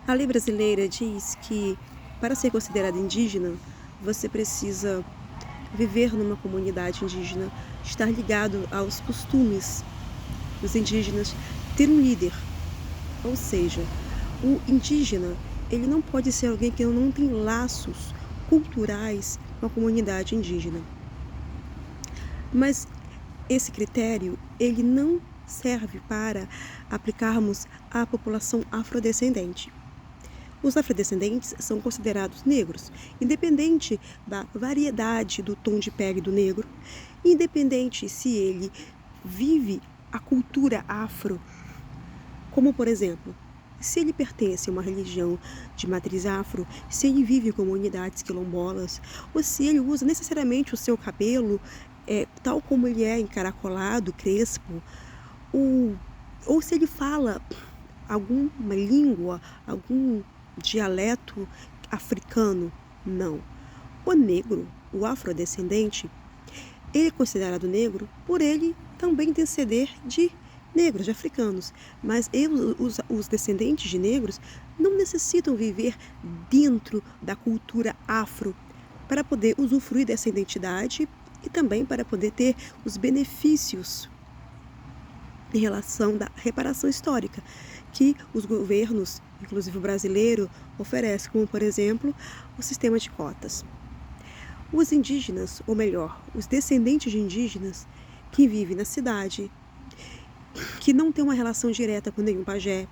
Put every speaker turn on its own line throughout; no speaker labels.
A lei brasileira diz que, para ser considerado indígena, você precisa viver numa comunidade indígena, estar ligado aos costumes dos indígenas, ter um líder. Ou seja, o indígena, ele não pode ser alguém que não tem laços culturais com a comunidade indígena. Mas esse critério, ele não serve para aplicarmos à população afrodescendente. Os afrodescendentes são considerados negros, independente da variedade do tom de pele do negro, independente se ele vive a cultura afro, como por exemplo, se ele pertence a uma religião de matriz afro, se ele vive em comunidades quilombolas, ou se ele usa necessariamente o seu cabelo tal como ele é, encaracolado, crespo, ou se ele fala alguma língua, algum dialeto africano. Não. O negro, o afrodescendente, ele é considerado negro por ele também descender de negros, de africanos. Mas os descendentes de negros não necessitam viver dentro da cultura afro para poder usufruir dessa identidade e também para poder ter os benefícios em relação da reparação histórica que os governos, inclusive o brasileiro, oferecem, como por exemplo o sistema de cotas. Os indígenas, ou melhor, os descendentes de indígenas que vivem na cidade, que não tem uma relação direta com nenhum pajé,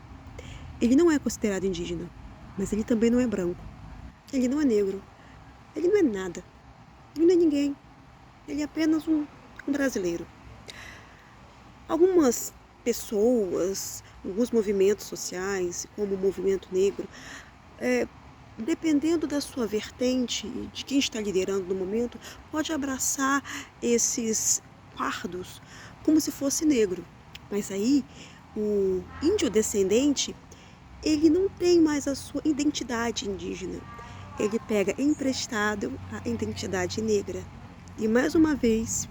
ele não é considerado indígena, mas ele também não é branco, ele não é negro, ele não é nada, ele não é ninguém, ele é apenas um brasileiro. Algumas pessoas, alguns movimentos sociais, como o movimento negro, dependendo da sua vertente, de quem está liderando no momento, pode abraçar esses fardos como se fosse negro. Mas aí, o índio descendente, ele não tem mais a sua identidade indígena. Ele pega emprestado a identidade negra. E mais uma vez,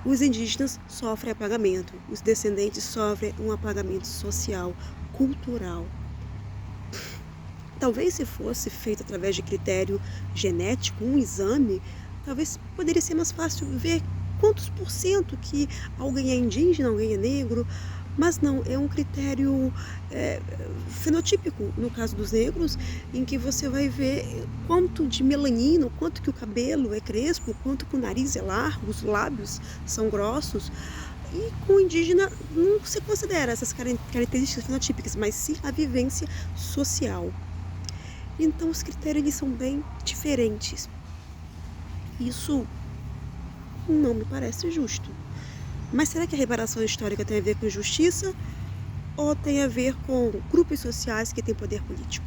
os indígenas sofrem apagamento, os descendentes sofrem um apagamento social, cultural. Talvez se fosse feito através de critério genético, um exame, talvez poderia ser mais fácil ver quantos por cento que alguém é indígena, alguém é negro, mas não, é um critério fenotípico, no caso dos negros, em que você vai ver quanto de melanina, quanto que o cabelo é crespo, quanto que o nariz é largo, os lábios são grossos. E com o indígena não se considera essas características fenotípicas, mas sim a vivência social. Então os critérios eles são bem diferentes. Isso não me parece justo. Mas será que a reparação histórica tem a ver com justiça ou tem a ver com grupos sociais que têm poder político?